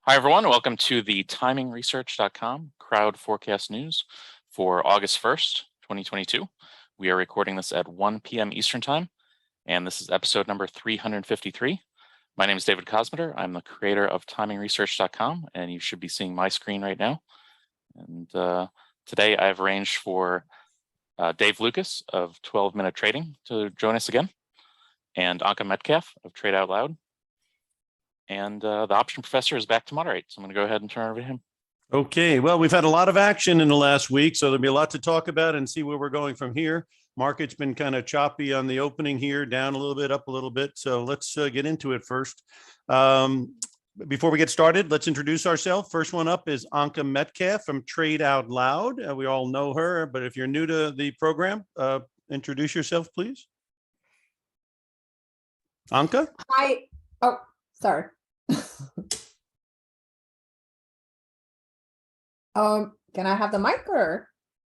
Hi, everyone. Welcome to the TimingResearch.com crowd forecast news for August 1st, 2022. We are recording this at 1 p.m. Eastern Time, and this is episode number 353. My name is David Cosmeter. I'm the creator of TimingResearch.com, and you should be seeing my screen right now. And today I've arranged for Dave Lukas of 12 Minute Trading to join us again, and Anka Metcalf of Trade Out Loud. And the option professor is back to moderate. So I'm going to go ahead and turn it over to him. Okay, well, we've had a lot of action in the last week, so there'll be a lot to talk about and see where we're going from here. Market's been kind of choppy on the opening here, down a little bit, up a little bit. So let's get into it first. Before we get started, let's introduce ourselves. First one up is Anka Metcalf from Trade Out Loud. We all know her, but if you're new to the program, introduce yourself, please. Anka? Hi. Oh, sorry. Can I have the mic or?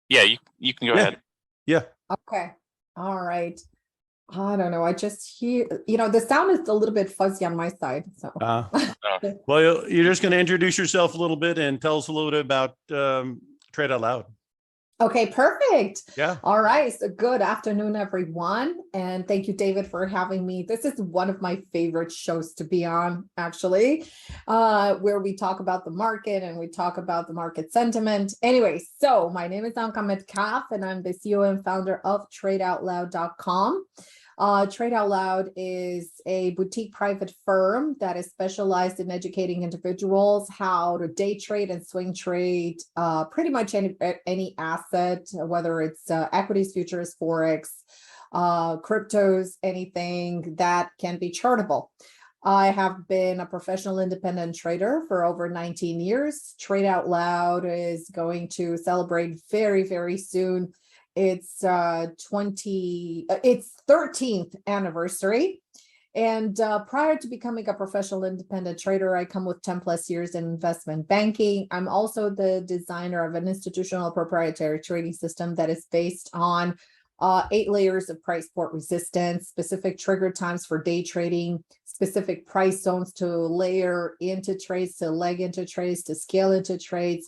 Yeah, you can go ahead. Yeah. Okay. All right. I don't know. I just hear, the sound is a little bit fuzzy on my side. So. Well, you're just going to introduce yourself a little bit and tell us a little bit about Trade Out Loud. Okay, perfect. Yeah. All right. So good afternoon, everyone. And thank you, David, for having me. This is one of my favorite shows to be on, actually, where we talk about the market and we talk about the market sentiment. Anyway, so my name is Anka Metcalf, and I'm the CEO and founder of TradeOutLoud.com. Trade Out Loud is a boutique private firm that is specialized in educating individuals how to day trade and swing trade pretty much any asset, whether it's equities, futures, forex, cryptos, anything that can be chartable. I have been a professional independent trader for over 19 years. Trade Out Loud is going to celebrate very, very soon its 13th anniversary. And prior to becoming a professional independent trader, I come with 10 plus years in investment banking. I'm also the designer of an institutional proprietary trading system that is based on 8 layers of price support resistance, specific trigger times for day trading, specific price zones to layer into trades, to leg into trades, to scale into trades,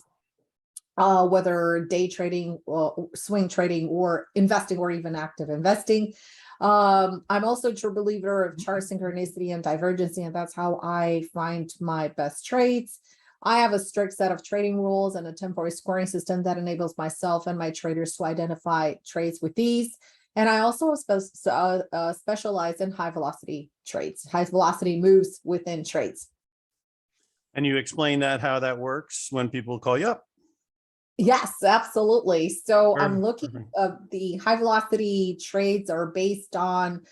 whether day trading, or swing trading, or investing, or even active investing. I'm also a true believer of chart synchronicity and divergency, and that's how I find my best trades. I have a strict set of trading rules and a temporary scoring system that enables myself and my traders to identify trades with ease. And I also specialize in high velocity trades, high velocity moves within trades. And you explain how that works when people call you up. Yes, absolutely. So Perfect. I'm looking at the high velocity trades are based on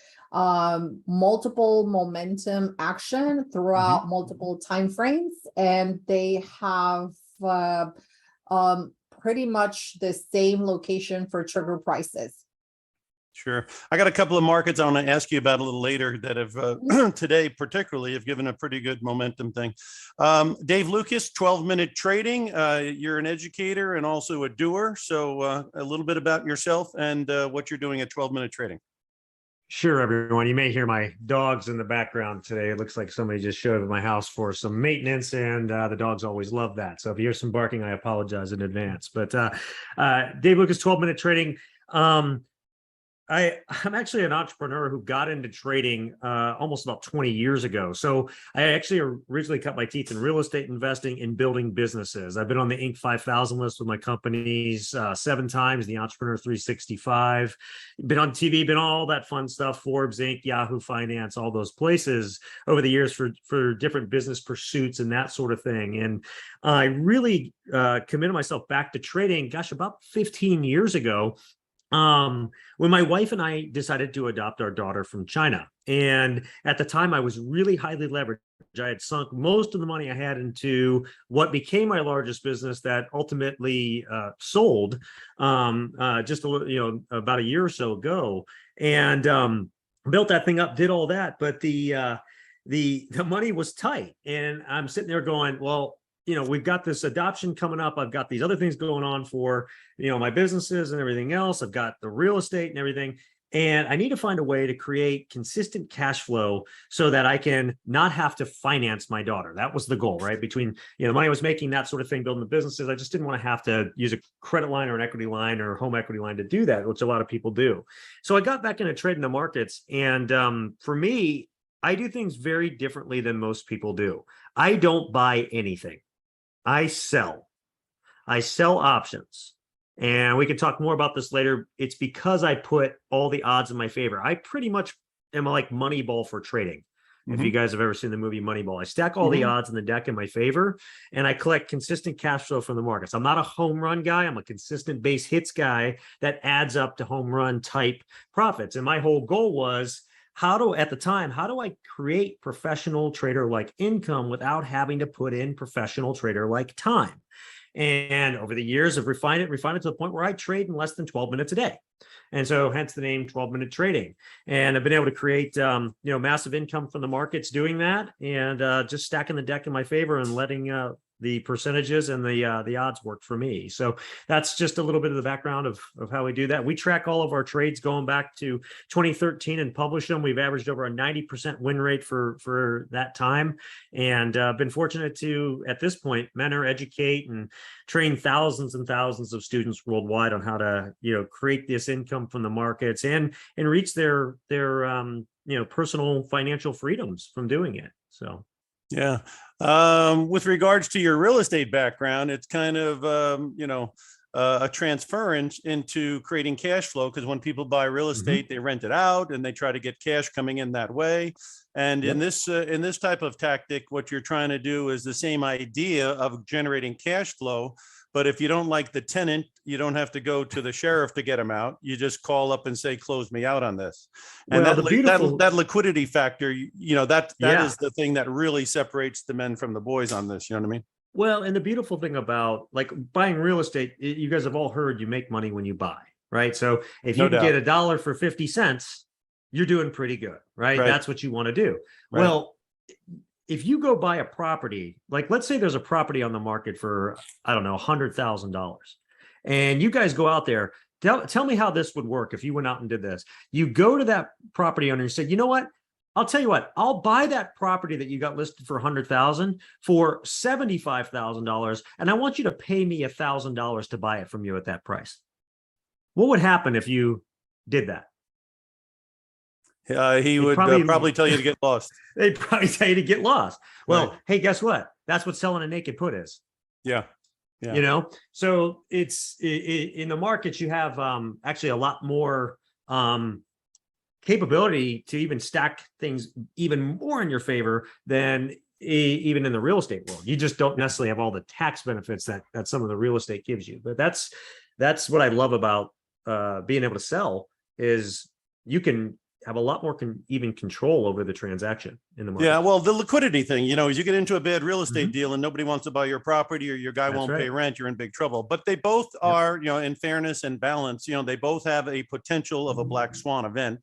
multiple momentum action throughout multiple time frames, and they have pretty much the same location for trigger prices. Sure. I got a couple of markets I want to ask you about a little later that have today particularly have given a pretty good momentum thing. Dave Lukas, 12 Minute Trading. You're an educator and also a doer. So a little bit about yourself and what you're doing at 12 Minute Trading. Sure, everyone. You may hear my dogs in the background today. It looks like somebody just showed up at my house for some maintenance, and the dogs always love that. So if you hear some barking, I apologize in advance. But Dave Lukas, 12 Minute Trading. I'm actually an entrepreneur who got into trading almost about 20 years ago. So I actually originally cut my teeth in real estate investing and building businesses. I've been on the Inc. 5000 list with my companies 7 times, the Entrepreneur 365, been on TV, been on all that fun stuff, Forbes, Inc., Yahoo Finance, all those places over the years for different business pursuits and that sort of thing. And I really committed myself back to trading, gosh, about 15 years ago. When my wife and I decided to adopt our daughter from China. And at the time I was really highly leveraged. I had sunk most of the money I had into what became my largest business that ultimately sold just about a year or so ago, and built that thing up, did all that. But the money was tight, and I'm sitting there going, well, we've got this adoption coming up. I've got these other things going on for, my businesses and everything else. I've got the real estate and everything. And I need to find a way to create consistent cash flow so that I can not have to finance my daughter. That was the goal, right? Between, the money I was making, that sort of thing, building the businesses, I just didn't want to have to use a credit line or an equity line or home equity line to do that, which a lot of people do. So I got back into trading the markets. And for me, I do things very differently than most people do. I don't buy anything. I sell. I sell options. And we can talk more about this later. It's because I put all the odds in my favor. I pretty much am like Moneyball for trading. If you guys have ever seen the movie Moneyball, I stack all the odds in the deck in my favor, and I collect consistent cash flow from the markets. I'm not a home run guy. I'm a consistent base hits guy that adds up to home run type profits. And my whole goal was, at the time, how do I create professional trader like income without having to put in professional trader like time? And over the years, I've refined it to the point where I trade in less than 12 minutes a day. And so hence the name 12-minute trading. And I've been able to create, massive income from the markets doing that, and just stacking the deck in my favor and letting the percentages and the odds work for me. So that's just a little bit of the background of how we do that. We track all of our trades going back to 2013 and publish them. We've averaged over a 90% win rate for that time, and been fortunate to, at this point, mentor, educate, and train thousands and thousands of students worldwide on how to, create this income from the markets and reach their personal financial freedoms from doing it. So. Yeah. With regards to your real estate background, it's kind of, a transference into creating cash flow, because when people buy real estate, they rent it out and they try to get cash coming in that way. And in this type of tactic, what you're trying to do is the same idea of generating cash flow. But if you don't like the tenant, you don't have to go to the sheriff to get them out. You just call up and say, close me out on this. And that liquidity factor, that is the thing that really separates the men from the boys on this. You know what I mean? Well, and the beautiful thing about like buying real estate, you guys have all heard you make money when you buy, right? So if you can get $1 for 50 cents, you're doing pretty good, right? That's what you want to do. Right. Well, if you go buy a property, like let's say there's a property on the market for, I don't know, $100,000, and you guys go out there, tell me how this would work if you went out and did this. You go to that property owner and say, you know what? I'll tell you what, I'll buy that property that you got listed for $100,000 for $75,000, and I want you to pay me $1,000 to buy it from you at that price. What would happen if you did that? He would probably tell you to get lost. They'd probably tell you to get lost. Well, Hey, guess what? That's what selling a naked put is. Yeah. So it's in the markets, you have actually a lot more capability to even stack things even more in your favor than even in the real estate world. You just don't necessarily have all the tax benefits that some of the real estate gives you. But that's what I love about being able to sell, is you can have a lot more even control over the transaction in the market. Yeah, well, the liquidity thing, as you get into a bad real estate deal and nobody wants to buy your property, or your guy won't pay rent, you're in big trouble. But they both are, in fairness and balance, they both have a potential of a black swan event.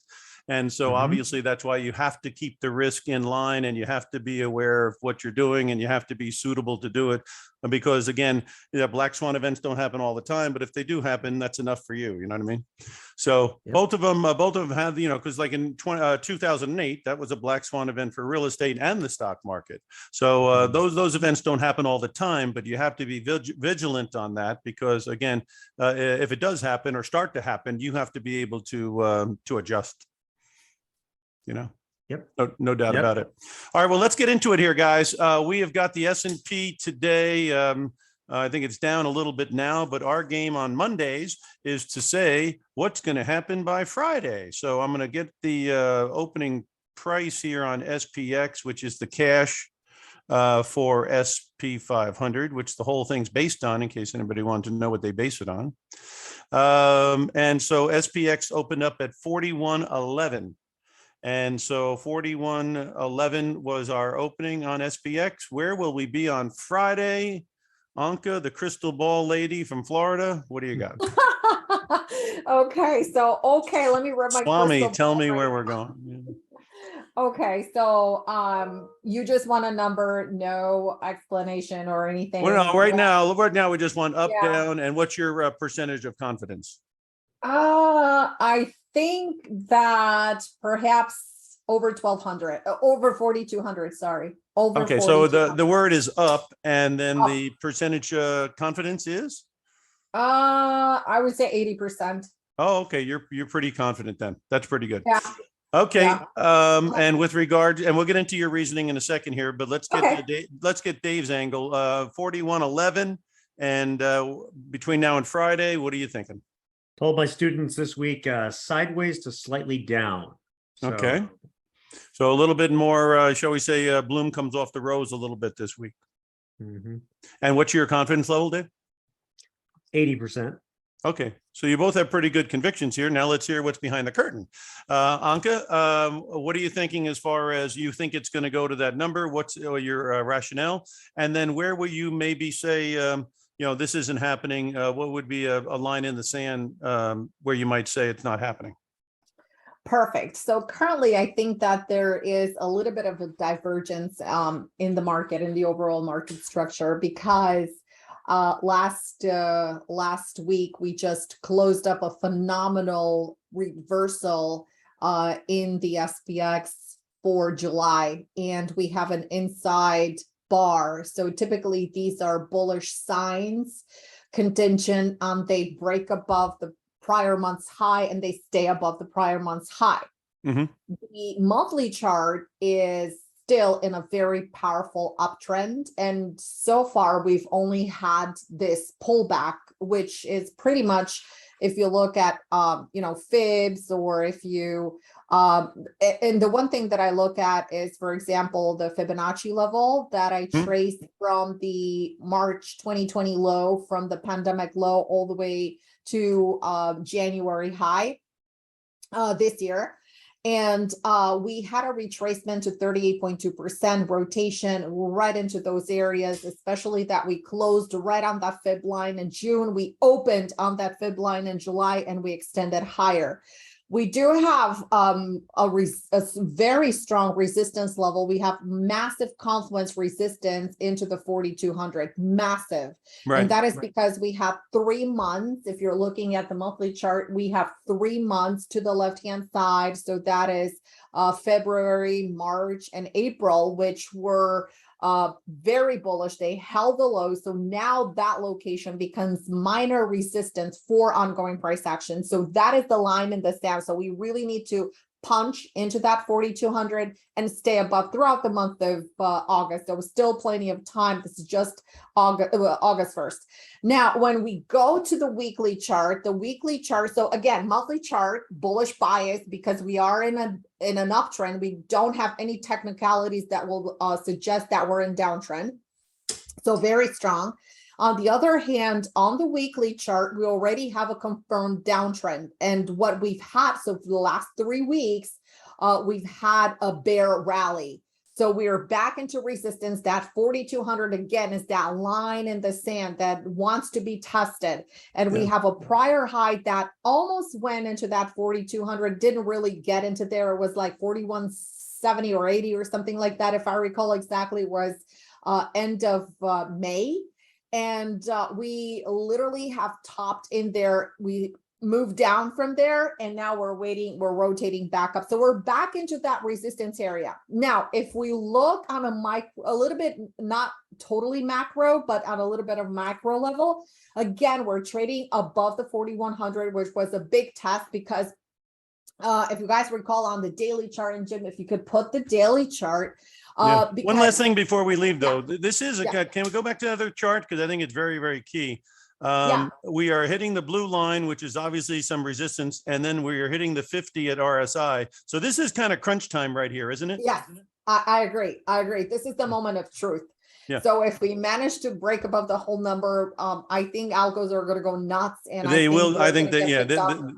And so obviously that's why you have to keep the risk in line, and you have to be aware of what you're doing, and you have to be suitable to do it. Because again, black swan events don't happen all the time, but if they do happen, that's enough for you. You know what I mean? So both of them have, because like in 2008, that was a black swan event for real estate and the stock market. So those events don't happen all the time, but you have to be vigilant on that, because again, if it does happen or start to happen, you have to be able to adjust. Yep. No doubt about it. All right, well, let's get into it here, guys. We have got the S&P today. I think it's down a little bit now, but our game on Mondays is to say what's going to happen by Friday. So I'm going to get the opening price here on SPX, which is the cash for SP 500, which the whole thing's based on, in case anybody wanted to know what they base it on. And so SPX opened up at 41.11. And so 41.11 was our opening on SPX. Where will we be on Friday? Anka, the crystal ball lady from Florida, what do you got? Okay, let me rub my Swami, tell me where we're going. Okay, so you just want a number, no explanation or anything? Well, no, right now we just want up, down, and what's your percentage of confidence? I think that perhaps over 1200, over 4200, sorry. Over Okay, so the 4200. word is up, and then Up. the percentage confidence is? I would say 80%. Oh, okay, you're pretty confident then. That's pretty good. Yeah. Okay, Yeah. and with regard, and we'll get into your reasoning in a second here, but let's get Okay. let's get Dave's angle. 4111, and between now and Friday, what are you thinking? Told my students this week, sideways to slightly down. So, Okay, so a little bit more, shall we say, bloom comes off the rose a little bit this week. mhm. And what's your confidence level, Dave? 80%. Okay, so you both have pretty good convictions here. Now let's hear what's behind the curtain. Anka, what are you thinking as far as you think it's going to go to that number? What's your rationale? And then where will you maybe say, this isn't happening? What would be a line in the sand where you might say it's not happening? Perfect. So currently, I think that there is a little bit of a divergence in the market, in the overall market structure, because last week we just closed up a phenomenal reversal in the SPX for July, and we have an inside bar. So typically these are bullish signs, contingent on they break above the prior month's high and they stay above the prior month's high. Mm-hmm. The monthly chart is still in a very powerful uptrend, and so far we've only had this pullback, which is pretty much, if you look at fibs, or if you and the one thing that I look at is, for example, the Fibonacci level that I traced from the March 2020 low, from the pandemic low all the way to January high this year. And we had a retracement to 38.2% rotation right into those areas, especially that we closed right on that fib line in June. We opened on that fib line in July, and we extended higher. We do have a very strong resistance level. We have massive confluence resistance into the 4,200, massive. Right. And that is because we have 3 months. If you're looking at the monthly chart, we have 3 months to the left-hand side. So that is February, March, and April, which were very bullish. They held the low. So now that location becomes minor resistance for ongoing price action. So that is the line in the sand. So we really need to punch into that 4,200 and stay above throughout the month of August. There was still plenty of time. This is just August 1st. Now, when we go to the weekly chart, so again, monthly chart, bullish bias, because we are in an uptrend. We don't have any technicalities that will suggest that we're in downtrend. So very strong. On the other hand, on the weekly chart, we already have a confirmed downtrend. And what we've had, so for the last 3 weeks, we've had a bear rally. So we are back into resistance. That 4,200 again is that line in the sand that wants to be tested. And we have a prior high that almost went into that 4,200, didn't really get into there. It was like 4170 or 80 or something like that, if I recall exactly. It was end of May. And we literally have topped in there. We moved down from there, and now we're rotating back up. So we're back into that resistance area. Now, if we look on a little bit, not totally macro, but on a little bit of macro level, again, we're trading above the 4,100, which was a big test, because if you guys recall on the daily chart, and Jim, if you could put the daily chart. One last thing before we leave, though. This is can we go back to the other chart? Because I think it's very, very key. We are hitting the blue line, which is obviously some resistance, and then we are hitting the 50 at RSI. So this is kind of crunch time right here, isn't it? Yes, I agree. This is the moment of truth. Yeah. So if we manage to break above the whole number, I think algos are going to go nuts, and they will. I think that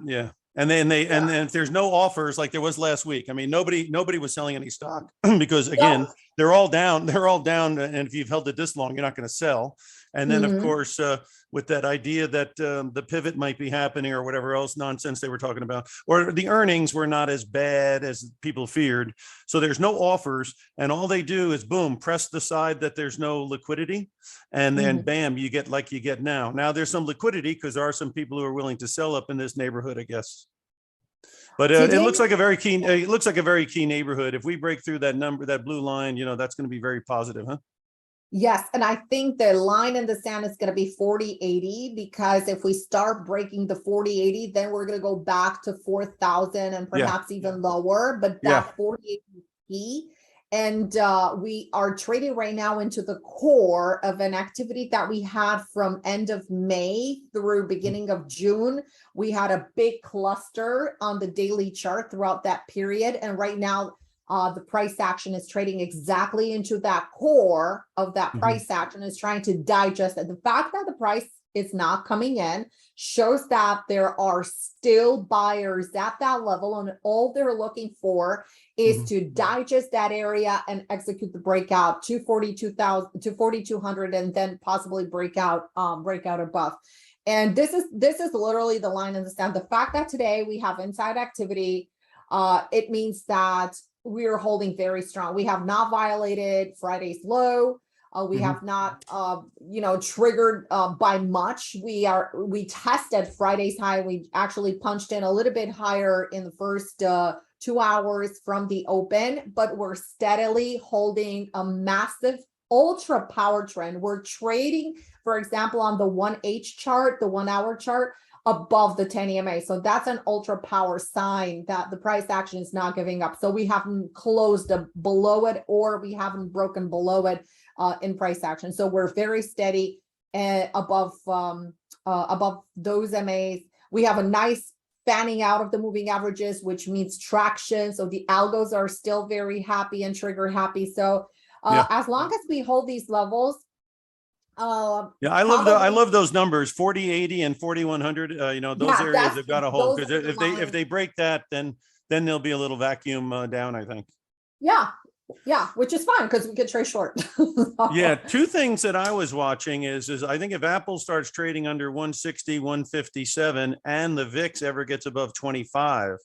yeah. And then and if there's no offers like there was last week, I mean, nobody was selling any stock because again, they're all down. And if you've held it this long, you're not going to sell. And then of course, with that idea that the pivot might be happening or whatever else nonsense they were talking about, or the earnings were not as bad as people feared. So there's no offers, and all they do is boom, press the side that there's no liquidity, and then bam, you get like you get now. Now there's some liquidity because there are some people who are willing to sell up in this neighborhood, I guess. But Today- it looks like a very keen. It looks like a very key neighborhood. If we break through that number, that blue line, that's going to be very positive, huh? Yes, and I think the line in the sand is going to be 40.80, because if we start breaking the 40.80, then we're going to go back to 4,000 and perhaps even lower. But that 40.80 is key. And we are trading right now into the core of an activity that we had from end of May through beginning of June. We had a big cluster on the daily chart throughout that period. And right now, the price action is trading exactly into that core of that price action, is trying to digest it. The fact that the price is not coming in shows that there are still buyers at that level, and all they're looking for is to digest that area and execute the breakout to 42,000 to 4,200, and then possibly breakout above. And this is literally the line in the sand. The fact that today we have inside activity, it means that we are holding very strong. We have not violated Friday's low. We have not, triggered by much. We tested Friday's high. We actually punched in a little bit higher in the first 2 hours from the open, but we're steadily holding a massive ultra power trend. We're trading, for example, on the 1H chart, the 1 hour chart, above the 10 EMA. So that's an ultra power sign that the price action is not giving up. So we haven't closed below it, or we haven't broken below it in price action. So we're very steady above those MAs. We have a nice fanning out of the moving averages, which means traction. So the algos are still very happy and trigger happy. So as long as we hold these levels, I love those numbers, 40.80 and 4,100. Those areas have got to hold, because if they break that, then there'll be a little vacuum down, I think. Yeah, which is fine, because we could trade short. Yeah, two things that I was watching is I think if Apple starts trading under 160, 157, and the VIX ever gets above 25,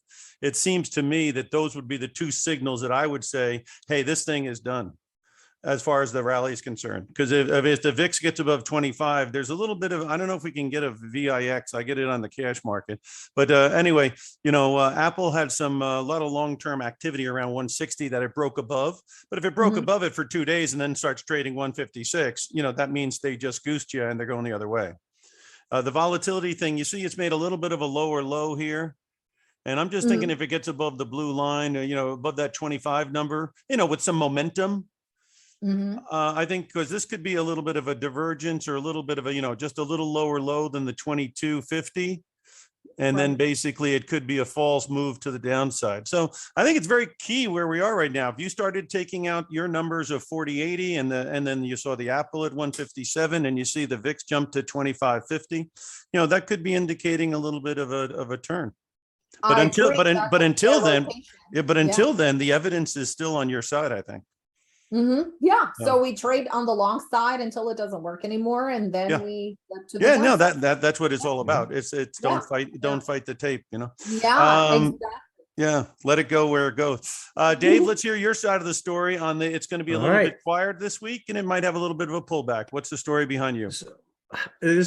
it seems to me that those would be the two signals that I would say, hey, this thing is done, as far as the rally is concerned. Because if the VIX gets above 25, there's a little bit of, I don't know if we can get a VIX. I get it on the cash market. But anyway, Apple had a lot of long-term activity around 160 that it broke above. But if it broke above it for 2 days and then starts trading 156, that means they just goosed you and they're going the other way. The volatility thing, you see, it's made a little bit of a lower low here. And I'm just thinking if it gets above the blue line, above that 25 number, with some momentum, I think, because this could be a little bit of a divergence, or a little bit of a, just a little lower low than the 2250. And then basically it could be a false move to the downside. So I think it's very key where we are right now. If you started taking out your numbers of 40.80 and then you saw the Apple at 157 and you see the VIX jump to 2550, that could be indicating a little bit of a turn. But until then, the evidence is still on your side, I think. So we trade on the long side until it doesn't work anymore, and then we get to the that's what it's all about. It's don't fight the tape, exactly. Let it go where it goes. Dave, let's hear your side of the story on it's going to be a little bit quieter this week, and it might have a little bit of a pullback. What's the story behind you? So I'm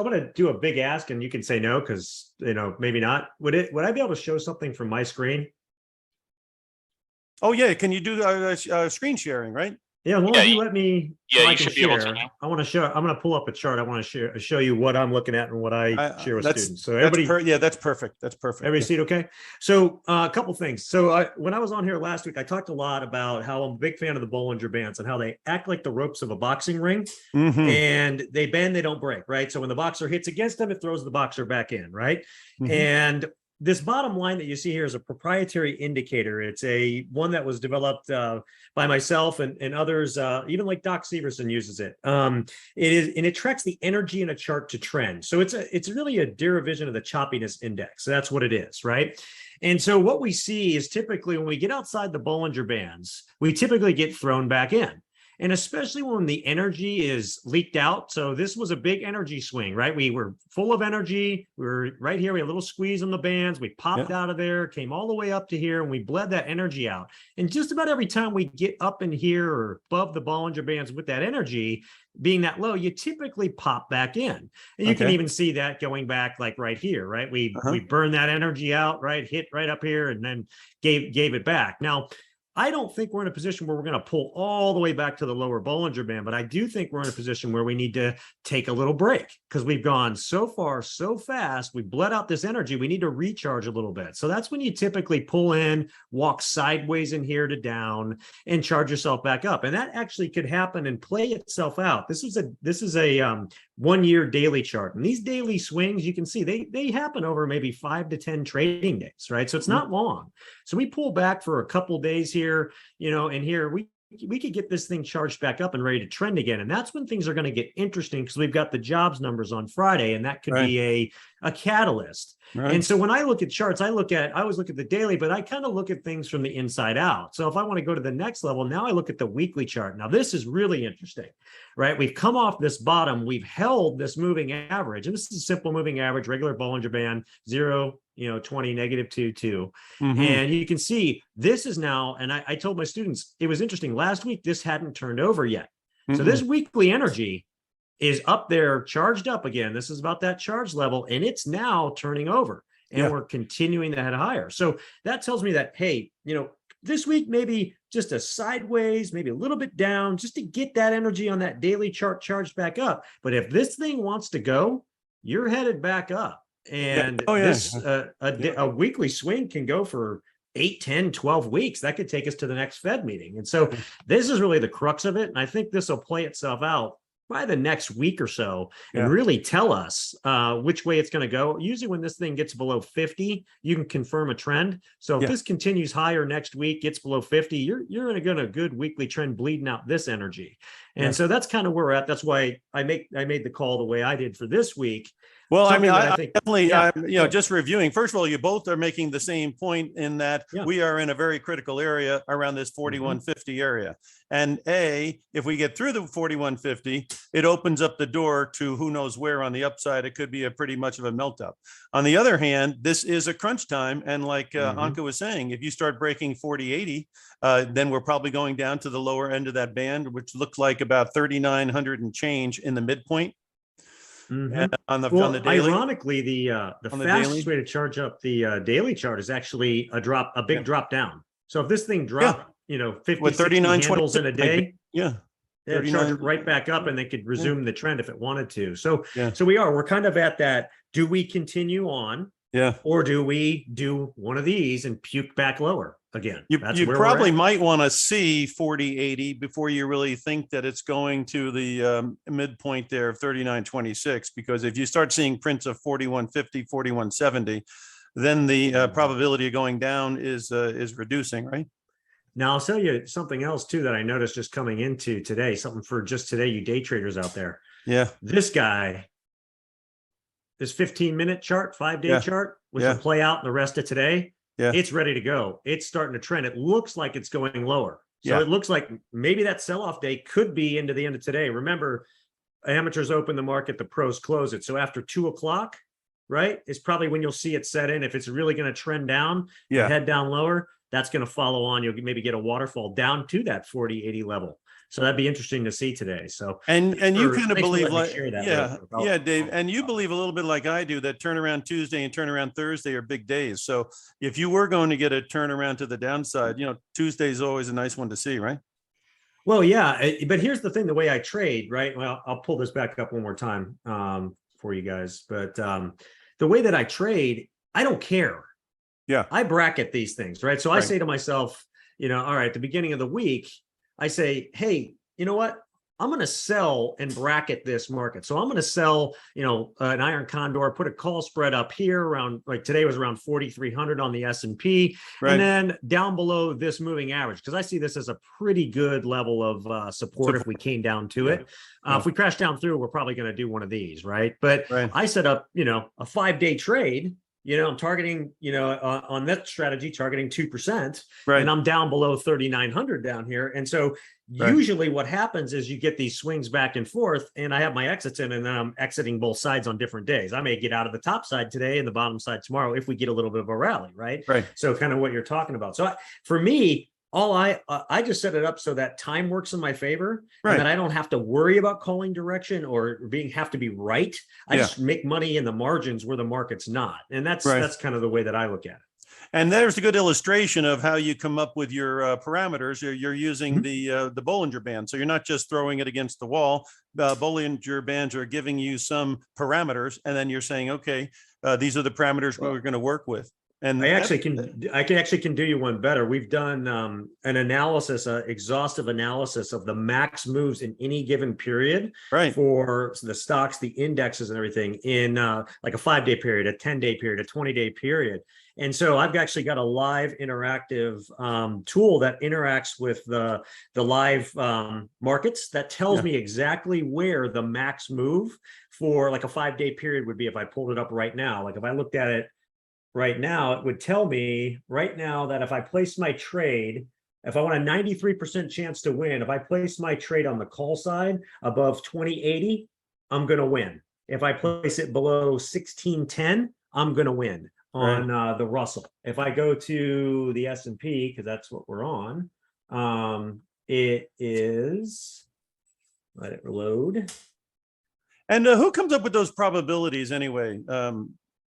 going to do a big ask, and you can say no, because maybe not. Would I be able to show something from my screen? Oh yeah, can you do screen sharing, right? Yeah, as long as you let me. Yeah, you should be able to. I want to show. I'm going to pull up a chart. I want to show you what I'm looking at and what I share with students. So everybody, that's perfect. That's perfect. Everybody see it okay? So a couple things. So when I was on here last week, I talked a lot about how I'm a big fan of the Bollinger Bands and how they act like the ropes of a boxing ring, and they bend, they don't break, right? So when the boxer hits against them, it throws the boxer back in, right? And this bottom line that you see here is a proprietary indicator. It's one that was developed by myself and others, even like Doc Severson uses it. It tracks the energy in a chart to trend. So it's really a derivation of the choppiness index. So that's what it is, right? And so what we see is typically when we get outside the Bollinger Bands, we typically get thrown back in. And especially when the energy is leaked out. So this was a big energy swing, right? We were full of energy. We were right here. We had a little squeeze on the bands. We popped out of there, came all the way up to here, and we bled that energy out. And just about every time we get up in here or above the Bollinger Bands with that energy being that low, you typically pop back in. And you can even see that going back like right here, right? We burned that energy out, right? Hit right up here and then gave it back. Now, I don't think we're in a position where we're going to pull all the way back to the lower Bollinger Band, but I do think we're in a position where we need to take a little break because we've gone so far, so fast. We bled out this energy. We need to recharge a little bit. So that's when you typically pull in, walk sideways in here to down, and charge yourself back up. And that actually could happen and play itself out. This is a 1 year daily chart. And these daily swings, you can see they happen over maybe 5 to 10 trading days, right? So it's not long. So we pull back for a couple days here, and here we could get this thing charged back up and ready to trend again. And that's when things are going to get interesting because we've got the jobs numbers on Friday, and that could be a catalyst. And so when I look at charts, I always look at the daily, but I kind of look at things from the inside out. So if I want to go to the next level, now I look at the weekly chart. Now this is really interesting, right? We've come off this bottom. We've held this moving average. And this is a simple moving average, regular Bollinger Band, 0, 20, -2, 2. And you can see this is now, and I told my students, it was interesting. Last week, this hadn't turned over yet. So this weekly energy is up there, charged up again. This is about that charge level, and it's now turning over, and we're continuing to head higher. So that tells me that, hey, this week, maybe just a sideways, maybe a little bit down, just to get that energy on that daily chart charged back up. But if this thing wants to go, you're headed back up. And a weekly swing can go for 8, 10, 12 weeks. That could take us to the next Fed meeting. And so this is really the crux of it. And I think this will play itself out by the next week or so and really tell us which way it's going to go. Usually when this thing gets below 50, you can confirm a trend. So if this continues higher next week, gets below 50, you're in a good weekly trend bleeding out this energy. And so that's kind of where we're at. That's why I made the call the way I did for this week. Well, I mean, I think definitely, just reviewing. First of all, you both are making the same point in that we are in a very critical area around this 4150 area. And if we get through the 4150, it opens up the door to who knows where on the upside. It could be a pretty much of a melt up. On the other hand, this is a crunch time. And like Anka was saying, if you start breaking 4080, then we're probably going down to the lower end of that band, which looked like about 3,900 and change in the midpoint. On the daily. Ironically, the fastest way to charge up the daily chart is actually a big drop down. So if this thing dropped, 50, 60 handles in a day, charge it right back up, and they could resume the trend if it wanted to. So we're kind of at that. Do we continue on? Or do we do one of these and puke back lower again? You probably might want to see 4080 before you really think that it's going to the midpoint there of 3926, because if you start seeing prints of 4150, 4170, then the probability of going down is reducing, right? Now, I'll tell you something else too that I noticed just coming into today, something for just today, you day traders out there. This guy, this 15-minute chart, 5-day chart, which will play out the rest of today. It's ready to go. It's starting to trend. It looks like it's going lower. So it looks like maybe that sell-off day could be into the end of today. Remember, amateurs open the market, the pros close it. So after 2 o'clock, right, is probably when you'll see it set in. If it's really going to trend down, head down lower, that's going to follow on. You'll maybe get a waterfall down to that 4080 level. So that'd be interesting to see today. So and you kind of believe like Dave, and you believe a little bit like I do that turnaround Tuesday and turnaround Thursday are big days. So if you were going to get a turnaround to the downside, Tuesday is always a nice one to see, right? Well, but here's the thing: the way I trade, right? Well, I'll pull this back up one more time for you guys. But the way that I trade, I don't care. I bracket these things, right? So I say to myself, all right, at the beginning of the week, I say, hey, you know what? I'm going to sell and bracket this market. So I'm going to sell, an iron condor, put a call spread up here around, like today was around 4,300 on the S&P, and then down below this moving average, because I see this as a pretty good level of support if we came down to it. If we crash down through, we're probably going to do one of these, right? But I set up, a 5-day trade I'm targeting, on that strategy, targeting 2%, Right. and I'm down below 3,900 down here. And so usually what happens is you get these swings back and forth, and I have my exits in, and then I'm exiting both sides on different days. I may get out of the top side today and the bottom side tomorrow if we get a little bit of a rally, right? Right. So kind of what you're talking about. So for me, I just set it up so that time works in my favor, and that I don't have to worry about calling direction or have to be right. I just make money in the margins where the market's not. And that's kind of the way that I look at it. And there's a good illustration of how you come up with your parameters. You're using the Bollinger Band. So you're not just throwing it against the wall. Bollinger Bands are giving you some parameters, and then you're saying, okay, these are the parameters we're going to work with. And I actually can do you one better. We've done an analysis, exhaustive analysis of the max moves in any given period for the stocks, the indexes, and everything in like a 5-day period, a 10-day period, a 20-day period. And so I've actually got a live interactive tool that interacts with the live markets that tells me exactly where the max move for like a 5-day period would be if I pulled it up right now. Like if I looked at it right now, it would tell me right now that if I place my trade, if I want a 93% chance to win, if I place my trade on the call side above 2080, I'm going to win. If I place it below 1610, I'm going to win on the Russell. If I go to the S&P, because that's what we're on, it is, let it reload. And who comes up with those probabilities anyway?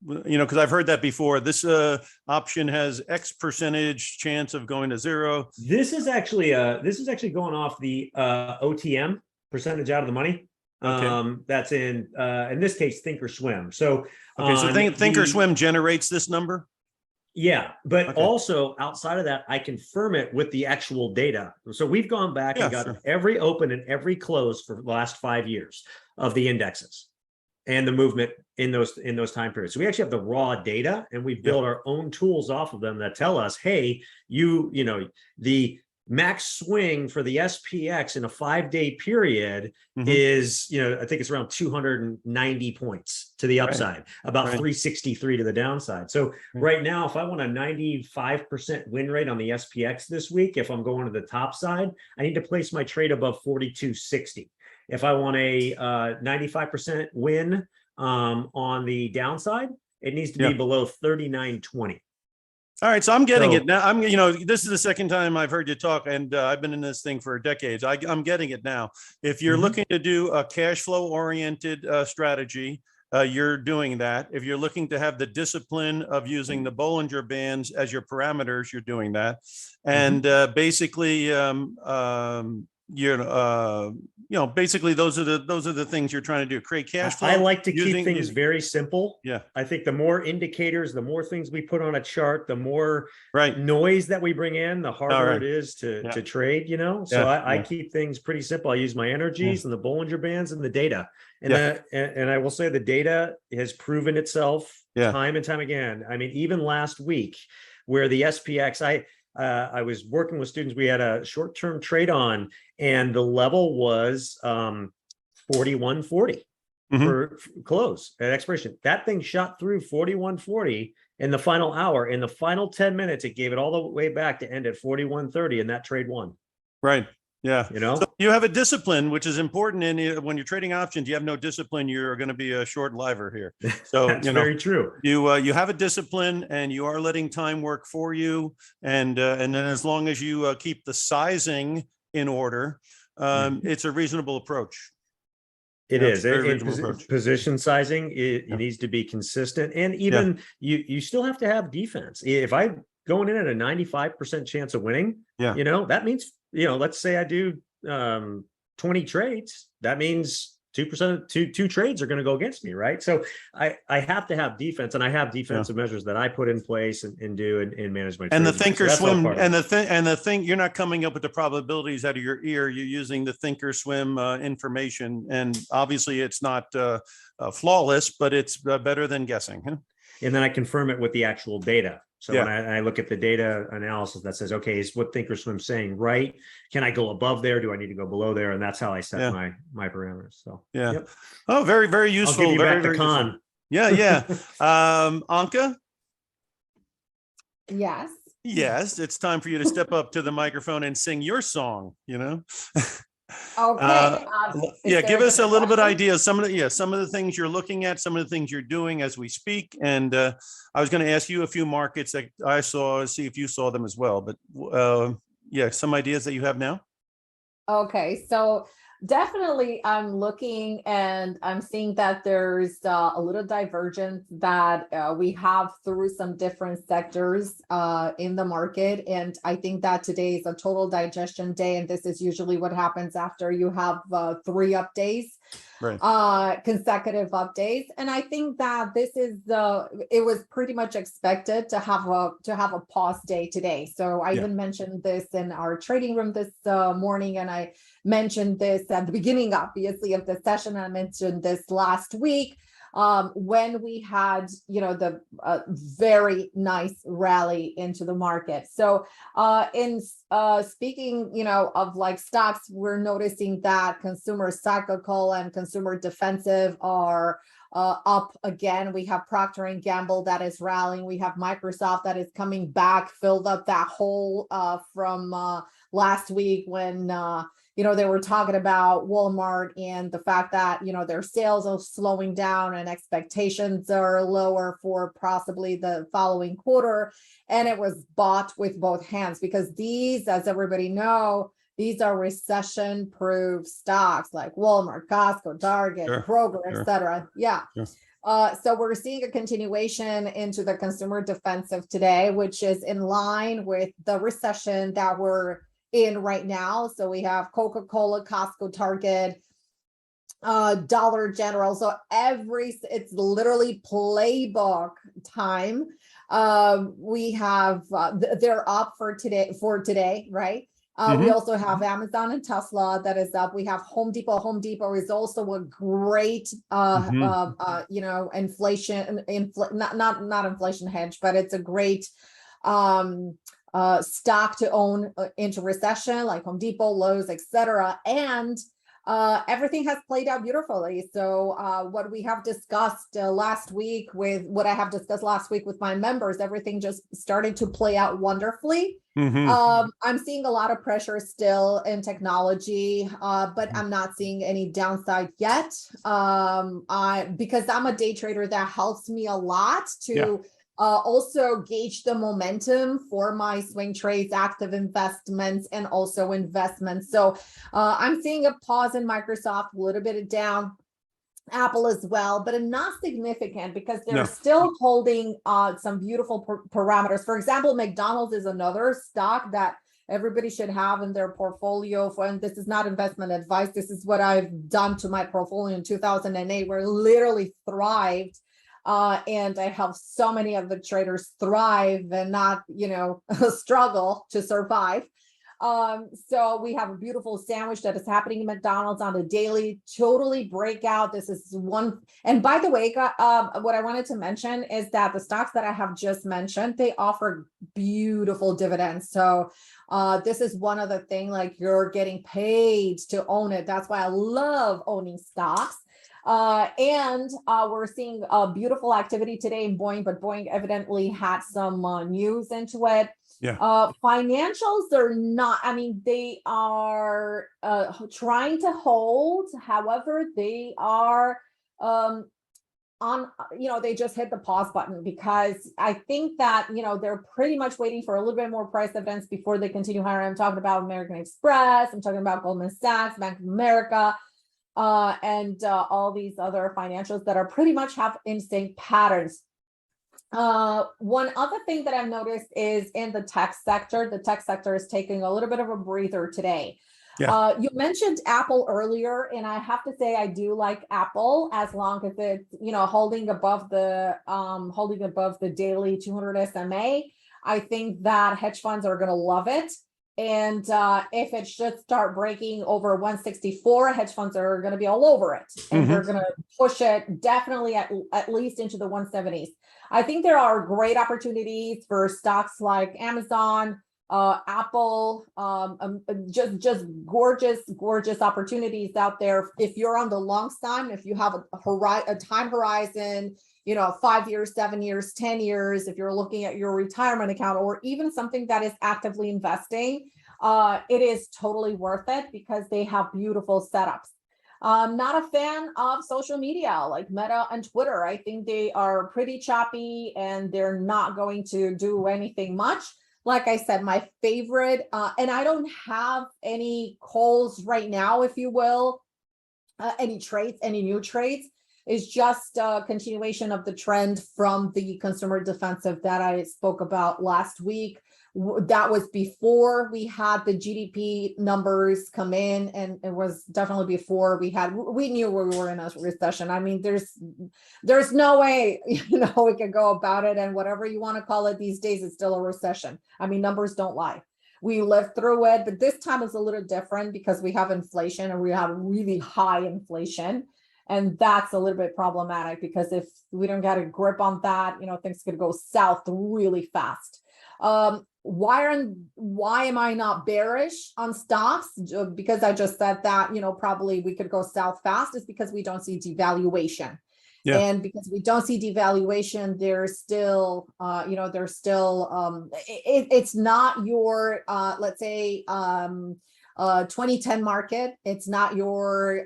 Because I've heard that before. This option has X percentage chance of going to zero. This is actually going off the OTM, percentage out of the money. Okay. That's in this case, Thinkorswim. So Thinkorswim generates this number. Yeah, but also outside of that, I confirm it with the actual data. So we've gone back and got every open and every close for the last 5 years of the indexes and the movement in those time periods. So we actually have the raw data, and we build our own tools off of them that tell us, hey, the max swing for the SPX in a 5-day period is, I think it's around 290 points to the upside, about 363 to the downside. So right now, if I want a 95% win rate on the SPX this week, if I'm going to the top side, I need to place my trade above 4260. If I want a 95% win on the downside, it needs to be below 3920. All right, so I'm getting it now. This is the second time I've heard you talk, and I've been in this thing for decades. I'm getting it now. If you're looking to do a cash flow oriented strategy, you're doing that. If you're looking to have the discipline of using the Bollinger Bands as your parameters, you're doing that. And basically, basically those are the things you're trying to do. Create cash flow. I like to keep things very simple. Yeah. I think the more indicators, the more things we put on a chart, the more noise that we bring in, the harder it is to trade, So I keep things pretty simple. I use my energies and the Bollinger Bands and the data. And and I will say the data has proven itself time and time again. I mean, even last week where the SPX, I was working with students. We had a short-term trade on, and the level was 4140 for close at expiration. That thing shot through 4140 in the final hour. In the final 10 minutes, it gave it all the way back to end at 4130, and that trade won. Right. Yeah. So you have a discipline, which is important. And when you're trading options, you have no discipline, you're going to be a short liver here. So that's very true. You have a discipline, and you are letting time work for you. And then as long as you keep the sizing in order, it's a reasonable approach. It is. Position sizing, it needs to be consistent. And even you still have to have defense. If I'm going in at a 95% chance of winning, that means, let's say I do 20 trades, that means 2% two trades are going to go against me, right? So I have to have defense, and I have defensive measures that I put in place and do and manage my trades. And the Thinkorswim and the thing, you're not coming up with the probabilities out of your ear. You're using the Thinkorswim information, and obviously it's not flawless, but it's better than guessing. And then I confirm it with the actual data. So when I look at the data analysis that says, okay, is what Thinkorswim's saying right? Can I go above there? Do I need to go below there? And that's how I set my parameters. So Oh, very, very useful. I'll give you very, back very the con. Useful. Yeah. Anka, Yes. Yes, it's time for you to step up to the microphone and sing your song, you know? Okay. Yeah, Is there give us a different little bit questions? idea. Some of the things you're looking at, some of the things you're doing as we speak. And I was going to ask you a few markets that I saw, see if you saw them as well. But yeah, some ideas that you have now. Okay, so definitely I'm looking and I'm seeing that there's a little divergence that we have through some different sectors in the market. And I think that today is a total digestion day. And this is usually what happens after you have 3 updates. Right. Consecutive updates. And I think that this is it was pretty much expected to have a pause day today. So I even mentioned this in our trading room this morning, and I mentioned this at the beginning, obviously, of the session. I mentioned this last week when we had, the very nice rally into the market. So in speaking, of like stocks, we're noticing that consumer cyclical and consumer defensive are up again. We have Procter and Gamble that is rallying. We have Microsoft that is coming back, filled up that hole from last week when they were talking about Walmart and the fact that, their sales are slowing down and expectations are lower for possibly the following quarter. And it was bought with both hands because these, as everybody know, these are recession-proof stocks like Walmart, Costco, Target, Kroger, etc. Yeah. So we're seeing a continuation into the consumer defensive today, which is in line with the recession that we're in right now. So we have Coca-Cola, Costco, Target, Dollar General. So it's literally playbook time. We have they're up for today, right? We also have Amazon and Tesla that is up. We have Home Depot. Home Depot is also a great inflation, not inflation hedge, but it's a great stock to own into recession, like Home Depot, Lowe's, etc. And everything has played out beautifully. So what we have discussed last week with my members, everything just started to play out wonderfully. I'm seeing a lot of pressure still in technology, but I'm not seeing any downside yet. Because I'm a day trader, that helps me a lot to also gauge the momentum for my swing trades, active investments, and also investments. So I'm seeing a pause in Microsoft, a little bit of down, Apple as well, but not significant because they're still holding some beautiful parameters. For example, McDonald's is another stock that everybody should have in their portfolio. And this is not investment advice. This is what I've done to my portfolio in 2008, where it literally thrived. And I help so many of the traders thrive and not, struggle to survive. So we have a beautiful sandwich that is happening in McDonald's on the daily, totally breakout. This is one. And by the way, what I wanted to mention is that the stocks that I have just mentioned, they offer beautiful dividends. So this is one of the things, like, you're getting paid to own it. That's why I love owning stocks. And we're seeing beautiful activity today in Boeing, but Boeing evidently had some news into it. Financials are not, they are trying to hold. However, they are they just hit the pause button because I think that, they're pretty much waiting for a little bit more price evidence before they continue hiring. I'm talking about American Express. I'm talking about Goldman Sachs, Bank of America. And all these other financials that are pretty much have instinct patterns. One other thing that I've noticed is in the tech sector. The tech sector is taking a little bit of a breather today. You mentioned Apple earlier, and I have to say I do like Apple as long as it's holding above the daily 200 SMA. I think that hedge funds are going to love it. And if it should start breaking over 164, hedge funds are going to be all over it, and they're going to push it definitely at least into the 170s. I think there are great opportunities for stocks like Amazon, Apple, just gorgeous opportunities out there. If you're on the long time, if you have a time horizon, 5 years, 7 years, 10 years, if you're looking at your retirement account or even something that is actively investing, it is totally worth it because they have beautiful setups. I'm not a fan of social media like Meta and Twitter. I think they are pretty choppy and they're not going to do anything much. Like I said, my favorite, and I don't have any calls right now, if you will, any trades, any new trades. Is just a continuation of the trend from the consumer defensive that I spoke about last week. That was before we had the GDP numbers come in, and it was definitely before we knew we were in a recession. I mean, there's no way, we could go about it, and whatever you want to call it these days, it's still a recession. I mean, numbers don't lie. We lived through it, but this time is a little different because we have inflation and we have really high inflation. And that's a little bit problematic because if we don't get a grip on that, things could go south really fast. Why am I not bearish on stocks? Because I just said that, probably we could go south fast is because we don't see devaluation. Yeah. And because we don't see devaluation, there's still, it's not your, let's say, 2010 market. It's not your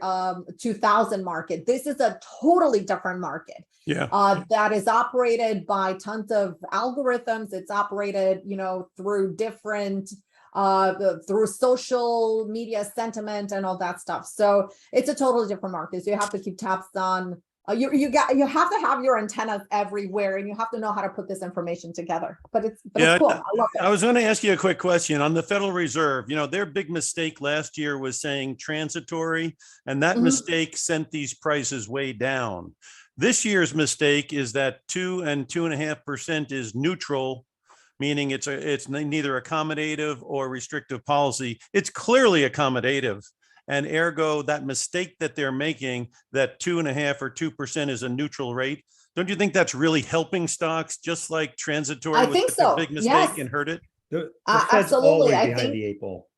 2000 market. This is a totally different market. Yeah. That is operated by tons of algorithms. It's operated, through different, through social media sentiment and all that stuff. So it's a totally different market. So you have to keep tabs on. You have to have your antennas everywhere, and you have to know how to put this information together. But it's cool. I love it. I was going to ask you a quick question on the Federal Reserve. Their big mistake last year was saying transitory, and that mistake sent these prices way down. This year's mistake is that 2 and 2.5% is neutral, meaning it's neither accommodative or restrictive policy. It's clearly accommodative. And ergo, that mistake that they're making, that 2.5 or 2% is a neutral rate. Don't you think that's really helping stocks, just like transitory? I think so. A big mistake and hurt it. The Fed's absolutely. always behind the 8 ball.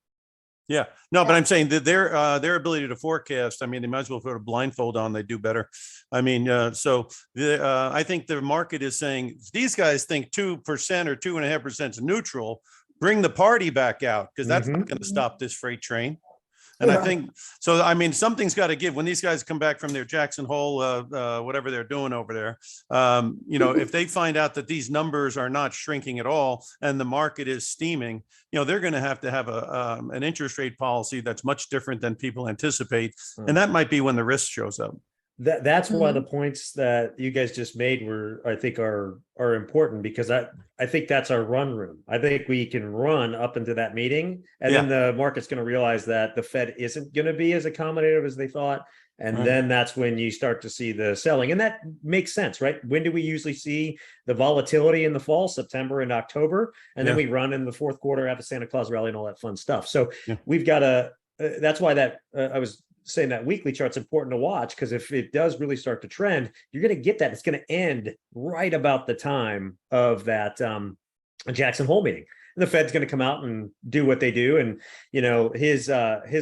Yeah, no, but I'm saying that their ability to forecast. I mean, they might as well put a blindfold on. They do better. I mean, I think the market is saying these guys think 2% or 2.5% is neutral. Bring the party back out because that's not going to stop this freight train. And I think so. I mean, something's got to give when these guys come back from their Jackson Hole, whatever they're doing over there. If they find out that these numbers are not shrinking at all and the market is steaming, they're going to have an interest rate policy that's much different than people anticipate. And that might be when the risk shows up. That's why the points that you guys just made I think are important, because I think that's our run room. I think we can run up into that meeting, and then the market's going to realize that the Fed isn't going to be as accommodative as they thought. And then that's when you start to see the selling. And that makes sense, right? When do we usually see the volatility in the fall? September and October. And then we run in the fourth quarter, have a Santa Claus rally and all that fun stuff. So we've got that's why I was saying that weekly chart's important to watch, because if it does really start to trend, you're going to get that. It's going to end right about the time of that Jackson Hole meeting. And the Fed's going to come out and do what they do. And, his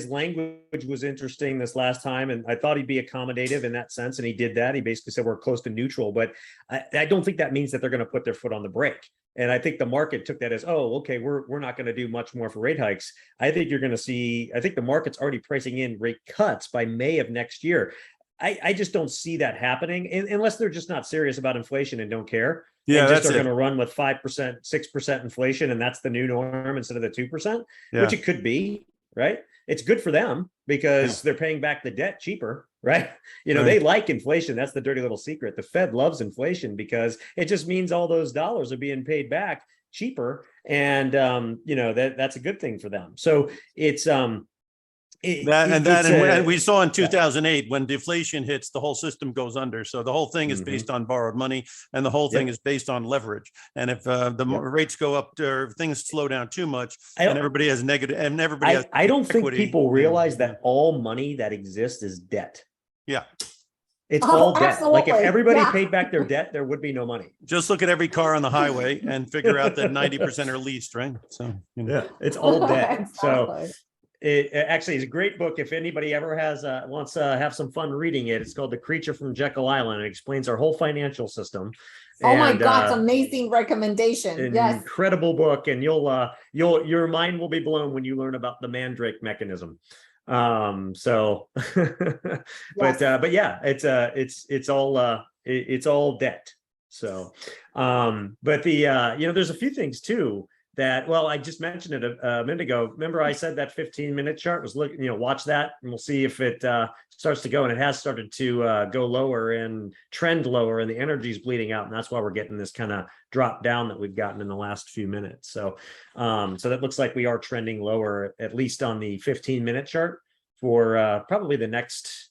language was interesting this last time. And I thought he'd be accommodative in that sense. And he did that. He basically said we're close to neutral, but I don't think that means that they're going to put their foot on the brake. And I think the market took that as, oh, okay, we're not going to do much more for rate hikes. I think you're going to see, I think the market's already pricing in rate cuts by May of next year. I just don't see that happening unless they're just not serious about inflation and don't care. Yeah, and just are going to run with 5%, 6% inflation, and that's the new norm instead of the 2%, which it could be, right? It's good for them because they're paying back the debt cheaper, right? They like inflation. That's the dirty little secret. The Fed loves inflation because it just means all those dollars are being paid back cheaper, and that's a good thing for them. So it's and we saw in 2008 when deflation hits, the whole system goes under. So the whole thing is based on borrowed money, and the whole thing is based on leverage. And if the rates go up or things slow down too much, and everybody has negative, and everybody has I don't think people realize that all money that exists is debt. Yeah. It's all debt. Absolutely. Like if everybody paid back their debt, there would be no money. Just look at every car on the highway and figure out that 90% are leased, right? So it's all debt. Exactly. So it actually is a great book. If anybody ever has wants to have some fun reading it, it's called The Creature from Jekyll Island. It explains our whole financial system. Oh my And, God, amazing recommendation. an Yes. incredible book, and your mind will be blown when you learn about the Mandrake mechanism. So Yes. but yeah, it's all debt. So but there's a few things too that, well, I just mentioned it a minute ago. Remember I said that 15-minute chart was watch that, and we'll see if it starts to go, and it has started to go lower and trend lower, and the energy's bleeding out, and that's why we're getting this kind of drop down that we've gotten in the last few minutes. So so that looks like we are trending lower, at least on the 15-minute chart, for probably the next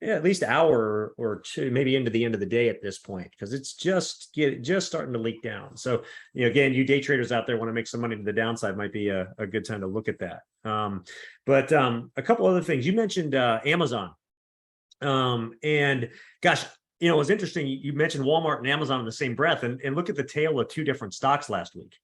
at least hour or two, maybe into the end of the day at this point, because it's just starting to leak down. So, again, you day traders out there want to make some money to the downside, might be a good time to look at that. But a couple other things. You mentioned Amazon. And gosh, it was interesting. You mentioned Walmart and Amazon in the same breath, and look at the tail of two different stocks last week.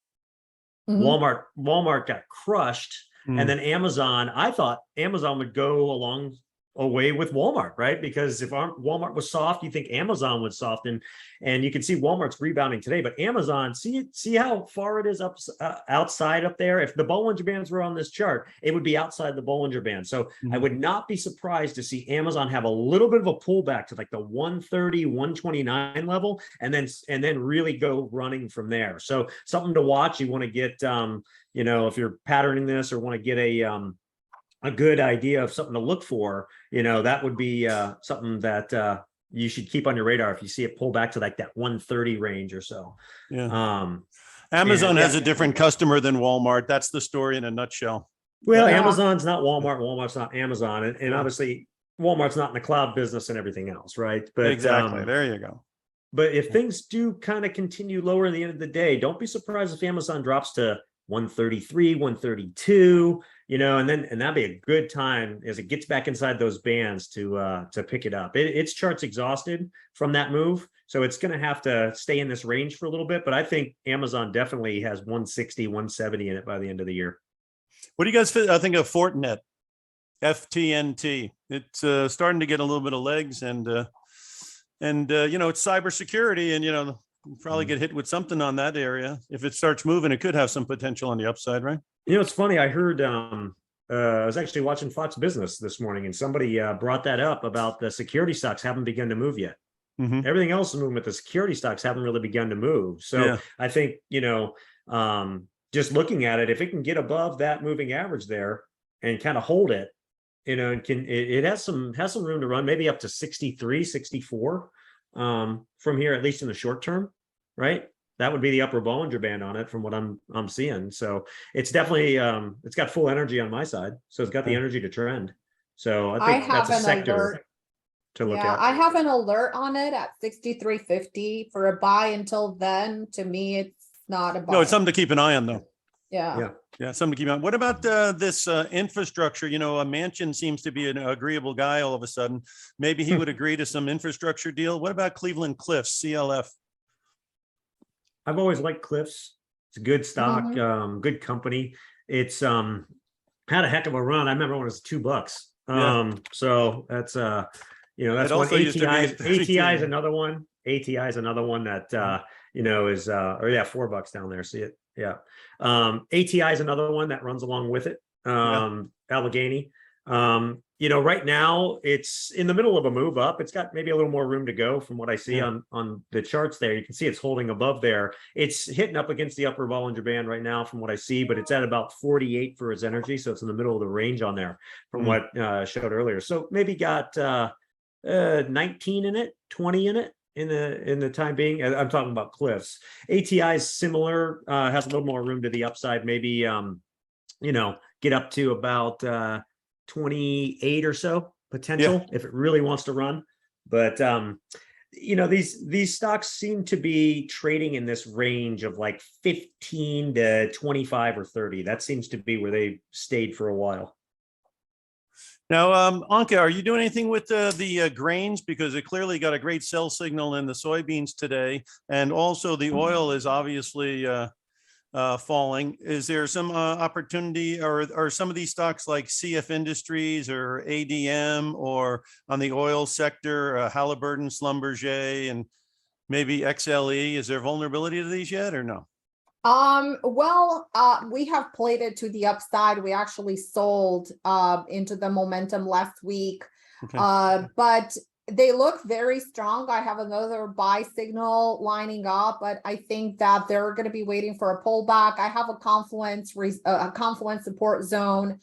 Mhm. Walmart got crushed. And then Amazon, I thought Amazon would go along away with Walmart, right? Because if Walmart was soft, you think Amazon would soften, and you can see Walmart's rebounding today. But Amazon, see how far it is up outside up there. If the Bollinger Bands were on this chart, it would be outside the Bollinger Band. So I would not be surprised to see Amazon have a little bit of a pullback to like the 130, 129 level, and then really go running from there. So something to watch. You want to get if you're patterning this or want to get a good idea of something to look for, that would be something that you should keep on your radar if you see it pull back to like that 130 range or so. Yeah. Amazon has a different customer than Walmart. That's the story in a nutshell. Well, Yeah. Amazon's not Walmart. Walmart's not Amazon. And obviously Walmart's not in the cloud business and everything else, right? But exactly. There you go. But if things do kind of continue lower at the end of the day, don't be surprised if Amazon drops to 133, 132, and that'd be a good time as it gets back inside those bands to pick it up. Its chart's exhausted from that move, so it's going to have to stay in this range for a little bit. But I think Amazon definitely has 160, 170 in it by the end of the year. What do you guys think of Fortinet, FTNT? It's starting to get a little bit of legs, and it's cybersecurity, and probably get hit with something on that area. If it starts moving, it could have some potential on the upside, right? It's funny. I heard I was actually watching Fox Business this morning, and somebody brought that up about the security stocks haven't begun to move yet. Everything else is moving, but the security stocks haven't really begun to move. So I think just looking at it, if it can get above that moving average there and kind of hold it, it has some room to run, maybe up to 63, 64 from here, at least in the short term, right? That would be the upper Bollinger Band on it from what I'm seeing. So it's definitely it's got full energy on my side. So it's got the energy to trend. So I think that's a sector to look at. I have an alert on it at 63.50 for a buy. Until then, to me, it's not a buy. No, it's something to keep an eye on, though. Yeah, something to keep on. What about this infrastructure? A Manchin seems to be an agreeable guy all of a sudden. Maybe he would agree to some infrastructure deal. What about Cleveland Cliffs, CLF? I've always liked Cliffs. It's a good stock, good company. It's had a heck of a run. I remember when it was $2. So that's that's one. ATI is another one. ATI is another one that is $4 down there. See it? Yeah. ATI is another one that runs along with it. Allegheny. Right now it's in the middle of a move up. It's got maybe a little more room to go from what I see on the charts there. You can see it's holding above there. It's hitting up against the upper Bollinger Band right now from what I see, but it's at about 48 for its energy. So it's in the middle of the range on there from what I showed earlier. So maybe got 19 in it, 20 in it. In the time being, I'm talking about Cliffs. ATI is similar, has a little more room to the upside, maybe get up to about 28 or so potential if it really wants to run. But these stocks seem to be trading in this range of like 15 to 25 or 30. That seems to be where they stayed for a while. Now, Anka, are you doing anything with the grains? Because it clearly got a great sell signal in the soybeans today. And also the oil is obviously falling. Is there some opportunity, or some of these stocks like CF Industries or ADM, or on the oil sector, Halliburton, Schlumberger, and maybe XLE? Is there vulnerability to these yet or no? We have played it to the upside. We actually sold into the momentum last week. Okay. But they look very strong. I have another buy signal lining up, but I think that they're going to be waiting for a pullback. I have a confluence support zone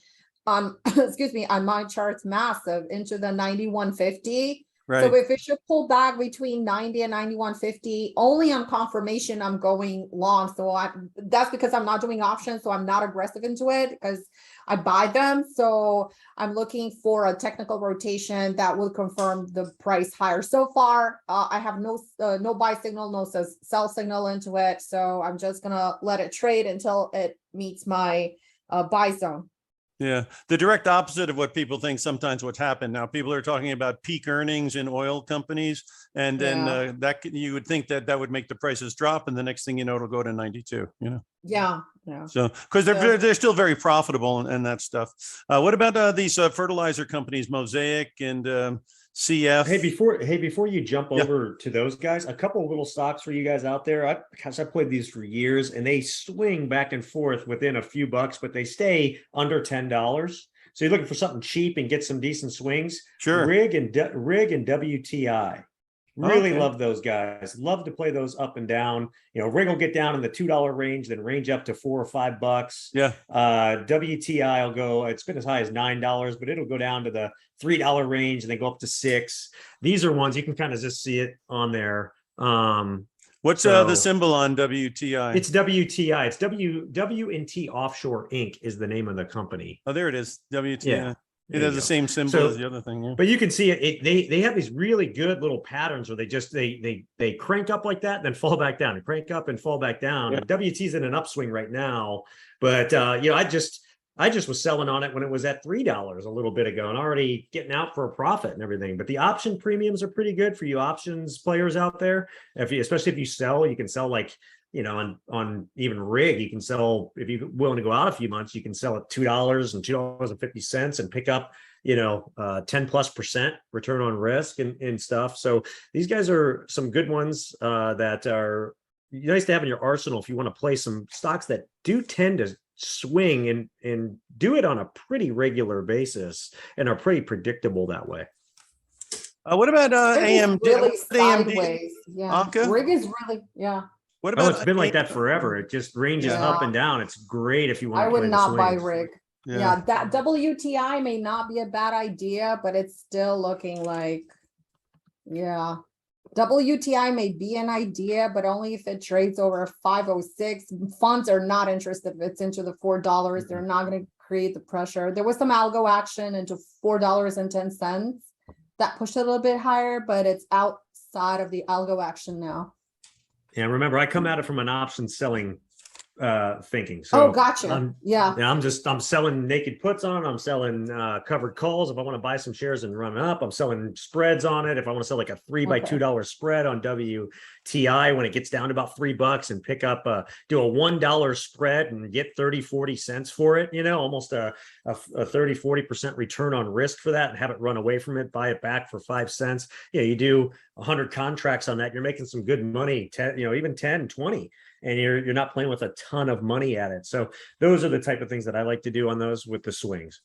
excuse me, on my charts, massive into the 9150. Right. So if it should pull back between 90 and 9150, only on confirmation, I'm going long. So that's because I'm not doing options. So I'm not aggressive into it because I buy them. So I'm looking for a technical rotation that will confirm the price higher. So far, I have no buy signal, no sell signal into it. So I'm just going to let it trade until it meets my buy zone. Yeah, the direct opposite of what people think sometimes what's happened. Now people are talking about peak earnings in oil companies, and then you would think that would make the prices drop, and the next thing you know, it'll go to 92, you know? Yeah. So, because they're still very profitable and that stuff. What about these fertilizer companies, Mosaic and CF? Hey, before you jump over to those guys, a couple of little stocks for you guys out there. I played these for years, and they swing back and forth within a few bucks, but they stay under $10. So you're looking for something cheap and get some decent swings. Sure. Rig and WTI. Really love those guys. Love to play those up and down. You know, Rig will get down in the $2 range, then range up to $4 or $5. Yeah. WTI will go, it's been as high as $9, but it'll go down to the $3 range and then go up to $6. These are ones you can kind of just see it on there. What's the symbol on WTI? It's WTI. It's W&T Offshore Inc. is the name of the company. Oh, there it is. WTI. Yeah. It has the same symbol as the other thing. Yeah. But you can see it. They have these really good little patterns where they crank up like that, and then fall back down, and crank up and fall back down. Yeah. And WT's in an upswing right now, but you know, I just was selling on it when it was at $3 a little bit ago, and already getting out for a profit and everything. But the option premiums are pretty good for you options players out there. Especially if you sell, you can sell like, you know, on even Rig, you can sell, if you're willing to go out a few months, you can sell at $2 and $2.50 and pick up, you know, 10+% return on risk and stuff. So these guys are some good ones that are nice to have in your arsenal if you want to play some stocks that do tend to swing and do it on a pretty regular basis and are pretty predictable that way. What about AMD? Really sideways. Yeah. Anka? Rig is really, What about? It's been like that forever. It just ranges up and down. It's great if you want. I would not buy Rig. Yeah, that WTI may not be a bad idea, but it's still looking like, WTI may be an idea, but only if it trades over 506. Funds are not interested if it's into the $4. They're not going to create the pressure. There was some algo action into $4.10 that pushed it a little bit higher, but it's outside of the algo action now. Yeah, remember, I come at it from an option selling thinking. So gotcha. I'm selling naked puts on. I'm selling covered calls. If I want to buy some shares and run up, I'm selling spreads on it. If I want to sell like a $3 by $2 spread on WTI when it gets down to about $3 and pick up do a $1 spread and get 30-40 cents for it, you know, almost a 30-40% return on risk for that, and have it run away from it, buy it back for 5 cents. Yeah, you do 100 contracts on that, you're making some good money, 10, you know, even 10, 20. And you're not playing with a ton of money at it. So those are the type of things that I like to do on those with the swings.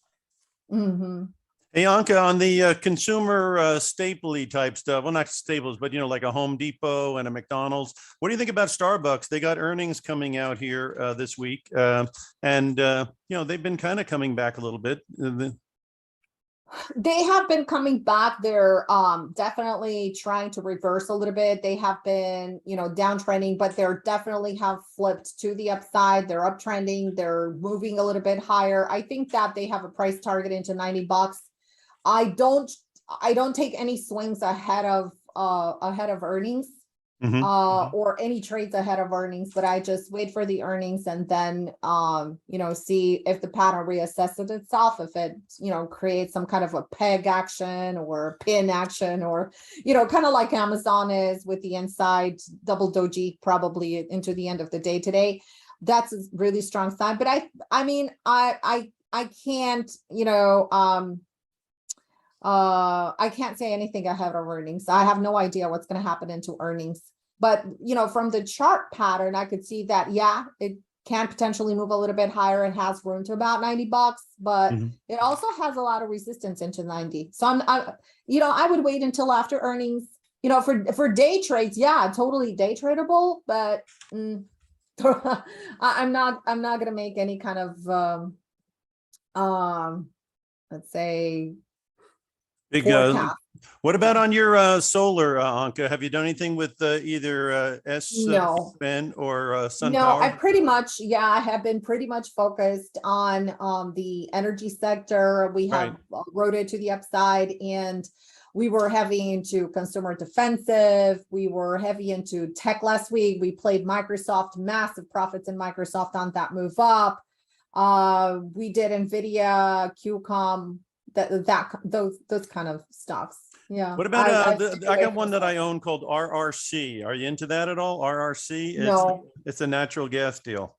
Mm-hmm. Hey, Anka, on the consumer staple-y type stuff, well, not staples, but, you know, like a Home Depot and a McDonald's. What do you think about Starbucks? They got earnings coming out here this week. And you know, they've been kind of coming back a little bit. They have been coming back. They're definitely trying to reverse a little bit. They have been, you know, downtrending, but they're definitely have flipped to the upside. They're uptrending. They're moving a little bit higher. I think that they have a price target into $90. I don't take any swings ahead of earnings. Mm-hmm. Or any trades ahead of earnings, but I just wait for the earnings and then, you know, see if the pattern reassesses itself, if it, you know, creates some kind of a peg action or pin action, or, you know, kind of like Amazon is with the inside double doji probably into the end of the day today. that's a really strong sign. But I mean, I can't, I can't say anything ahead of earnings. I have no idea what's going to happen into earnings. But, from the chart pattern, I could see that, yeah, it can potentially move a little bit higher. It has room to about $90, but it also has a lot of resistance into 90. So I would wait until after earnings, for day trades. Yeah, totally day tradable, but I'm not going to make any kind of, let's say, Big, forecast. what about on your solar, Anka? Have you done anything with either No. SN or Sun No, Power? I have been pretty much focused on the energy sector. We have rode to the upside, and we were heavy into consumer defensive. We were heavy into tech last week. We played Microsoft, massive profits in Microsoft on that move up. We did NVIDIA, QCOM, those kind of stocks. Yeah. What about I got one that I own called RRC. Are you into that at all? RRC? No. It's a natural gas deal.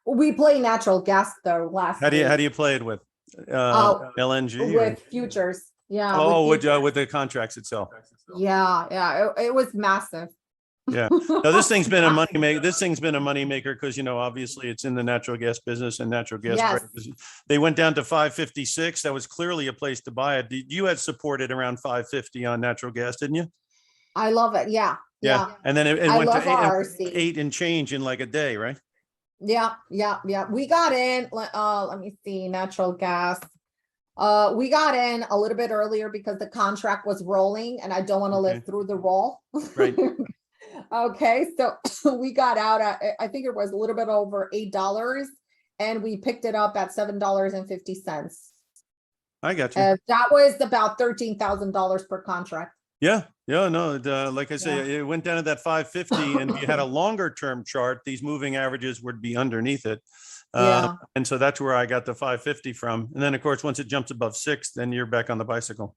We play natural gas though last How do week. you play it with? LNG with futures. Yeah. Oh, with the contracts itself. Yeah. It was massive. Yeah. No, this thing's been a money maker. This thing's been a money maker because, obviously it's in the natural gas business, and natural gas prices. They went down to 556. That was clearly a place to buy it. You had supported around 550 on natural gas, didn't you? I love it. Yeah. And then it went to 8 and change in like a day, right? Yeah. We got in, let me see, natural gas. We got in a little bit earlier because the contract was rolling, and I don't want to live through the roll. Right. Okay, so we got out at, I think it was a little bit over $8, and we picked it up at $7.50. I got you. That was about $13,000 per contract. Yeah, no, like I say, it went down to that 550, and if you had a longer term chart, these moving averages would be underneath it. And so that's where I got the 550 from. And then, of course, once it jumps above 6, then you're back on the bicycle.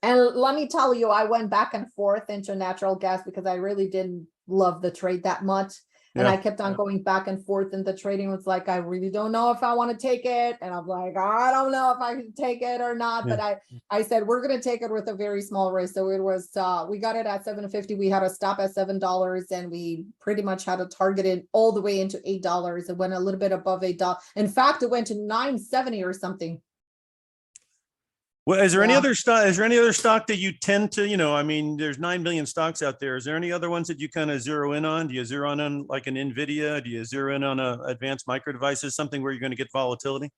And let me tell you, I went back and forth into natural gas because I really didn't love the trade that much. And I kept on going back and forth, and the trading was like, I really don't know if I want to take it. And I'm like, I don't know if I can take it or not. But I said, we're going to take it with a very small risk. So it was, we got it at $7.50. We had a stop at $7, and we pretty much had a target it all the way into $8. It went a little bit above $8. In fact, it went to $9.70 or something. Well, is there any other stock? Is there any other stock that you tend to, there's 9 million stocks out there. Is there any other ones that you kind of zero in on? Do you zero in on like an NVIDIA? Do you zero in on advanced micro devices, something where you're going to get volatility?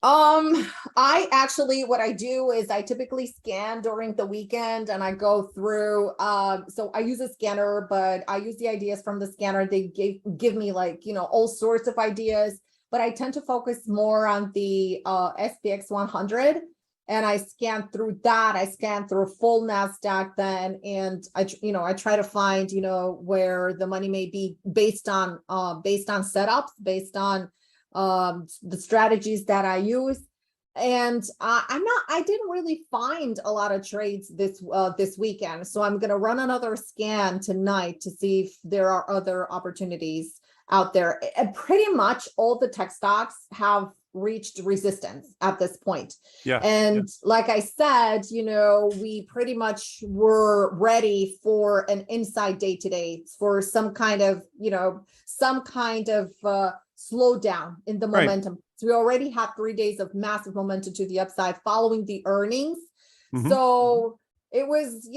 I actually, what I do is I typically scan during the weekend, and I go through, so I use a scanner, but I use the ideas from the scanner. They give me like, all sorts of ideas, but I tend to focus more on the SPX 100. And I scan through that. I scan through full NASDAQ then, and I try to find, where the money may be based on setups, based on the strategies that I use. And I didn't really find a lot of trades this weekend. So I'm going to run another scan tonight to see if there are other opportunities out there. And pretty much all the tech stocks have reached resistance at this point. Like I said, we pretty much were ready for an inside day today, for some kind of slowdown in the momentum. So we already had 3 days of massive momentum to the upside following the earnings. So it was,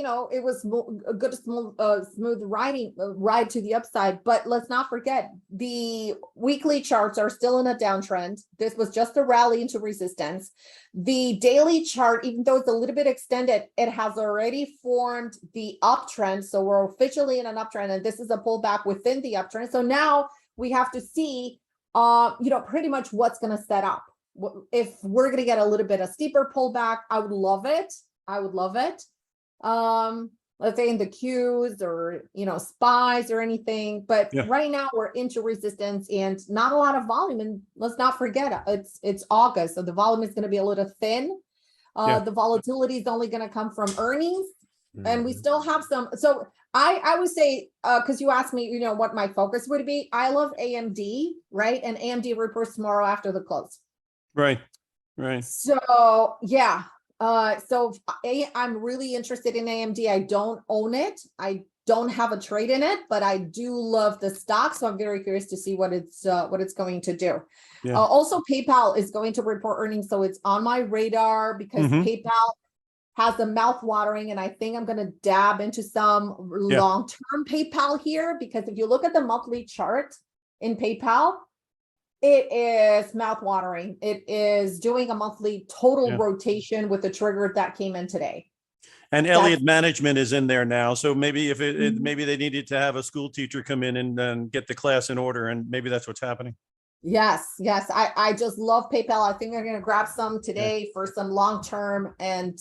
a good smooth ride to the upside. But let's not forget, the weekly charts are still in a downtrend. This was just a rally into resistance. The daily chart, even though it's a little bit extended, it has already formed the uptrend. So we're officially in an uptrend, and this is a pullback within the uptrend. So now we have to see, pretty much what's going to set up. If we're going to get a little bit of steeper pullback, I would love it. Let's say in the Qs or, SPYs or anything, but right now we're into resistance and not a lot of volume. And let's not forget, it's August. So the volume is going to be a little thin. The volatility is only going to come from earnings. And we still have some. So I would say, because you asked me, what my focus would be. I love AMD, right? And AMD reports tomorrow after the close. Right. Right. So yeah, I'm really interested in AMD. I don't own it. I don't have a trade in it, but I do love the stock. So I'm very curious to see what it's going to do. Yeah. Also, PayPal is going to report earnings, so it's on my radar because PayPal has the mouth watering, and I think I'm going to dab into some long-term PayPal here, because if you look at the monthly chart in PayPal, it is mouth watering. It is doing a monthly total rotation with the trigger that came in today. And Elliott Management is in there now. So maybe if maybe they needed to have a school teacher come in and get the class in order, and maybe that's what's happening. Yes. I just love PayPal. I think they're going to grab some today for some long-term, and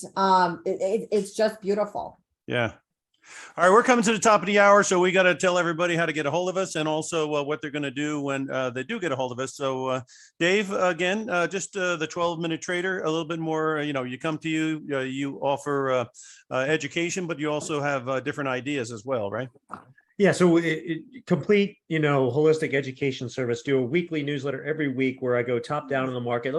it's just beautiful. Yeah. All right, we're coming to the top of the hour, so we got to tell everybody how to get a hold of us, and also what they're going to do when they do get a hold of us. So, Dave, again, just the 12-minute trader, a little bit more. You come to you offer education, but you also have different ideas as well, right? Yeah, so complete, holistic education service. Do a weekly newsletter every week where I go top down in the market.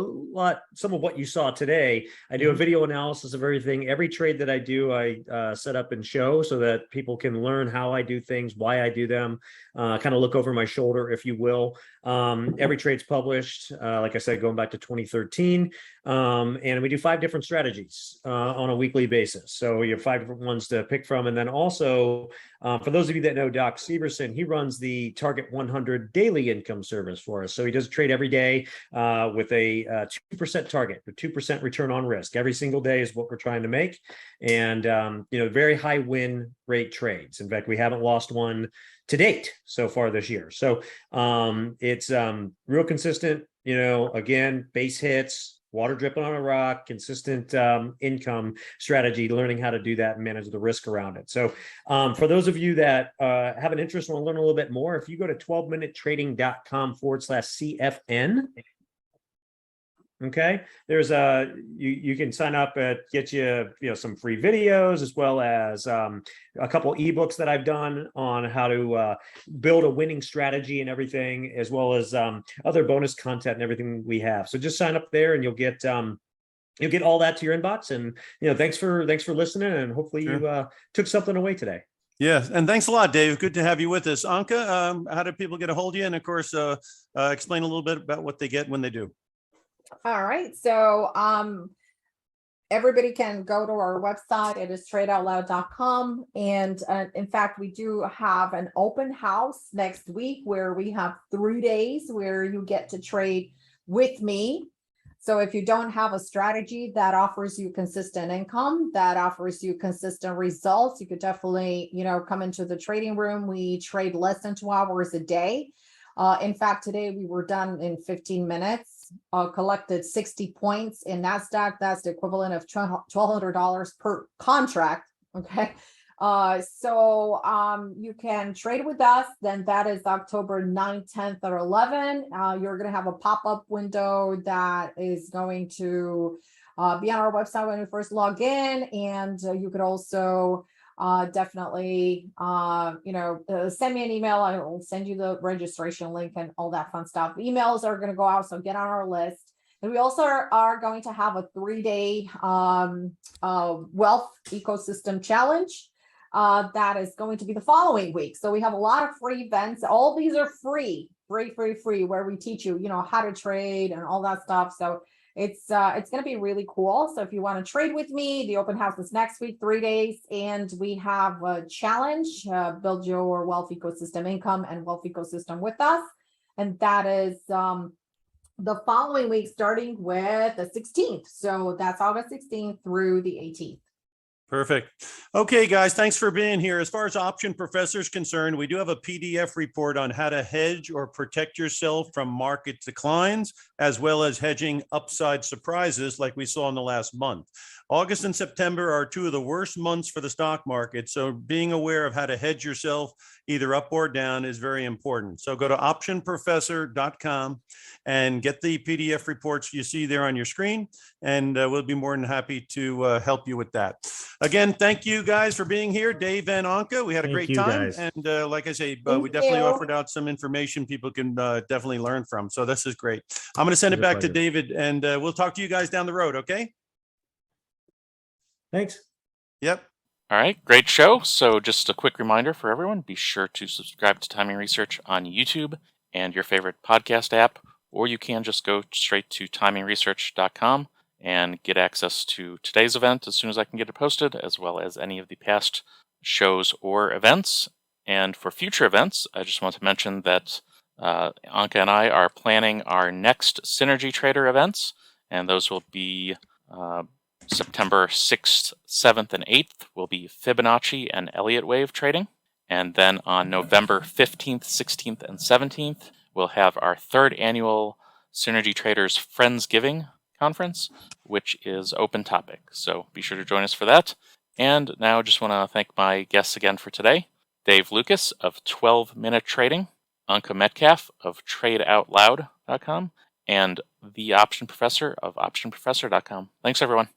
Some of what you saw today. I do a video analysis of everything. Every trade that I do, I set up and show so that people can learn how I do things, why I do them, kind of look over my shoulder, if you will. Every trade's published, like I said, going back to 2013. And we do 5 different strategies on a weekly basis. So you have 5 different ones to pick from. And then also, for those of you that know Doc Severson, he runs the Target 100 daily income service for us. So he does trade every day with a 2% target, a 2% return on risk. Every single day is what we're trying to make. And, very high win rate trades. In fact, we haven't lost one to date so far this year. So it's real consistent, again, base hits, water dripping on a rock, consistent income strategy, learning how to do that and manage the risk around it. So for those of you that have an interest and want to learn a little bit more, if you go to 12minutetrading.com/CFN, okay, there's you can sign up get you some free videos, as well as a couple ebooks that I've done on how to build a winning strategy and everything, as well as other bonus content and everything we have. So just sign up there and you'll get all that to your inbox. And thanks for listening, and hopefully you took something away today. Yes, and thanks a lot, Dave. Good to have you with us. Anka, how do people get a hold of you? And of course, explain a little bit about what they get when they do. All right. So everybody can go to our website. It is tradeoutloud.com. And in fact, we do have an open house next week where we have 3 days where you get to trade with me. So if you don't have a strategy that offers you consistent income, that offers you consistent results, you could definitely, come into the trading room. We trade less than 2 hours a day. In fact, today we were done in 15 minutes. Collected 60 points in NASDAQ. That's the equivalent of $1,200 per contract. Okay. So you can trade with us. Then that is October 9th, 10th, or 11th. You're going to have a pop-up window that is going to be on our website when you first log in. And you could also definitely, send me an email. I will send you the registration link and all that fun stuff. Emails are going to go out, so get on our list. And we also are going to have a 3-day wealth ecosystem challenge that is going to be the following week. So we have a lot of free events. All these are free, where we teach you, how to trade and all that stuff. So it's going to be really cool. So if you want to trade with me, the open house is next week, 3 days, and we have a challenge, build your wealth ecosystem income and wealth ecosystem with us. And that is the following week, starting with the 16th. So that's August 16th through the 18th. Perfect. Okay, guys, thanks for being here. As far as Option Professor is concerned, we do have a PDF report on how to hedge or protect yourself from market declines, as well as hedging upside surprises like we saw in the last month. August and September are 2 of the worst months for the stock market. So being aware of how to hedge yourself either up or down is very important. So go to optionprofessor.com and get the PDF reports you see there on your screen, and we'll be more than happy to help you with that. Again, thank you guys for being here, Dave and Anka. We had a Thank great you, time. guys. And like I say, Thank we definitely you. offered out some information people can definitely learn from. So this is great. I'm going to send It it was a back to pleasure. David, and we'll talk to you guys down the road. Okay. Thanks. Yep. All right, great show. So just a quick reminder for everyone, be sure to subscribe to Timing Research on YouTube and your favorite podcast app, or you can just go straight to TimingResearch.com and get access to today's event as soon as I can get it posted, as well as any of the past shows or events. And for future events, I just want to mention that Anka and I are planning our next Synergy Trader events, and those will be September 6th, 7th, and 8th will be Fibonacci and Elliott wave trading. And then on November 15th, 16th, and 17th, we'll have our third annual Synergy Traders Friendsgiving conference, which is open topic. So be sure to join us for that. And now just want to thank my guests again for today. Dave Lukas of 12 Minute Trading, Anka Metcalf of TradeOutLoud.com, and the Option Professor of OptionProfessor.com. Thanks, everyone.